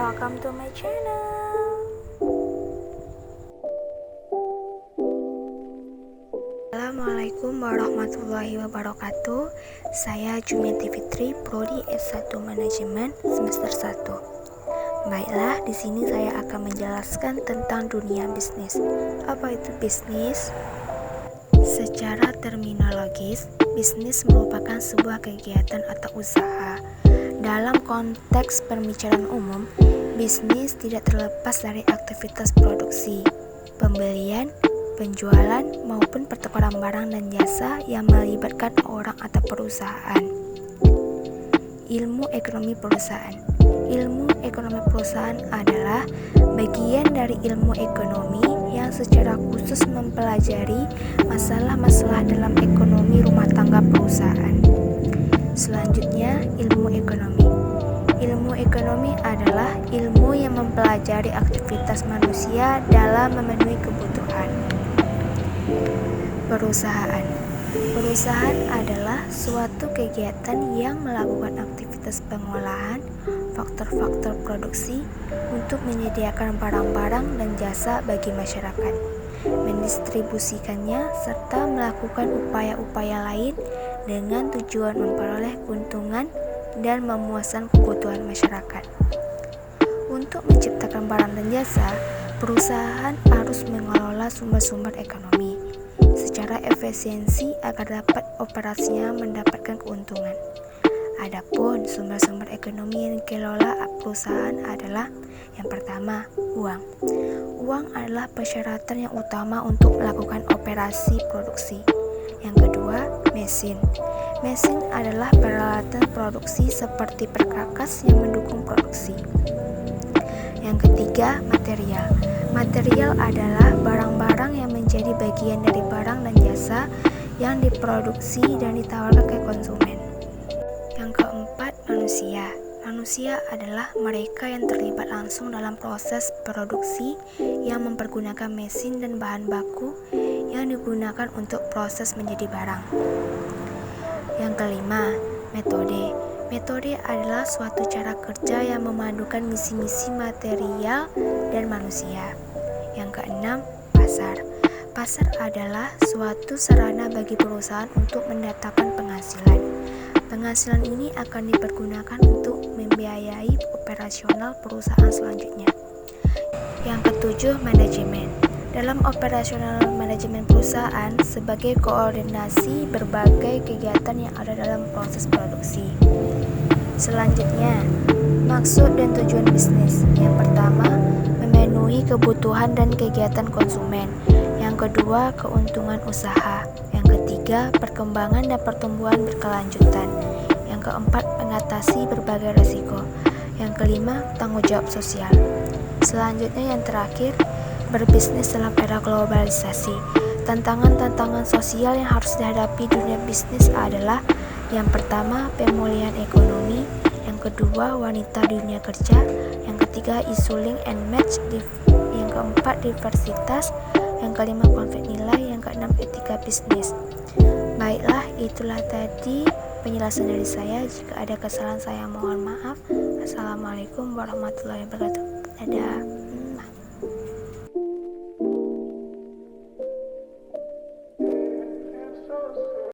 welcome to my channel. Assalamualaikum warahmatullahi wabarakatuh. Saya Jumiati Fitri, Prodi S1 Manajemen semester 1. Baiklah, di sini saya akan menjelaskan tentang dunia bisnis. Apa itu bisnis? Secara terminologis, bisnis merupakan sebuah kegiatan atau usaha. Dalam konteks pembicaraan umum, bisnis tidak terlepas dari aktivitas produksi, pembelian, penjualan, maupun pertukaran barang dan jasa yang melibatkan orang atau perusahaan. Ilmu ekonomi perusahaan. Ilmu ekonomi perusahaan adalah bagian dari ilmu ekonomi yang secara khusus mempelajari masalah-masalah dalam ekonomi rumah tangga perusahaan. Selanjutnya, ilmu ekonomi. Ilmu ekonomi adalah ilmu yang mempelajari aktivitas manusia dalam memenuhi kebutuhan. Perusahaan. Perusahaan adalah suatu kegiatan yang melakukan aktivitas pengolahan faktor-faktor produksi untuk menyediakan barang-barang dan jasa bagi masyarakat, mendistribusikannya, serta melakukan upaya-upaya lain dengan tujuan memperoleh keuntungan dan memuaskan kebutuhan masyarakat. Untuk menciptakan barang dan jasa, perusahaan harus mengelola sumber-sumber ekonomi secara efisiensi agar dapat operasinya mendapatkan keuntungan. Adapun sumber-sumber ekonomi yang dikelola perusahaan adalah yang pertama, uang. Uang adalah persyaratan yang utama untuk melakukan operasi produksi. Yang kedua, mesin. Mesin adalah peralatan produksi seperti perkakas yang mendukung produksi. Yang ketiga, material. Material adalah barang-barang yang menjadi bagian dari barang dan jasa yang diproduksi dan ditawarkan ke konsumen. Yang keempat, manusia. Manusia adalah mereka yang terlibat langsung dalam proses produksi yang mempergunakan mesin dan bahan baku yang digunakan untuk proses menjadi barang. Yang kelima, metode. Metode adalah suatu cara kerja yang memadukan misi-misi material dan manusia. Yang keenam, pasar. Pasar adalah suatu sarana bagi perusahaan untuk mendatangkan penghasilan. Penghasilan ini akan dipergunakan untuk membiayai operasional perusahaan selanjutnya. Yang ketujuh, manajemen. Dalam operasional manajemen perusahaan sebagai koordinasi berbagai kegiatan yang ada dalam proses produksi. Selanjutnya, maksud dan tujuan bisnis. Yang pertama, memenuhi kebutuhan dan kegiatan konsumen. Yang kedua, keuntungan usaha. Yang ketiga, perkembangan dan pertumbuhan berkelanjutan. Yang keempat, mengatasi berbagai risiko. Yang kelima, tanggung jawab sosial. Selanjutnya yang terakhir, berbisnis dalam era globalisasi. Tantangan-tantangan sosial yang harus dihadapi dunia bisnis adalah yang pertama, pemulihan ekonomi. Yang kedua, wanita di dunia kerja. Yang ketiga, isu link and match. Yang keempat, diversitas. Yang kelima, konflik nilai. Yang keenam, etika bisnis. Baiklah, itulah tadi penjelasan dari saya. Jika ada kesalahan saya mohon maaf. Assalamualaikum warahmatullahi wabarakatuh. Dadah.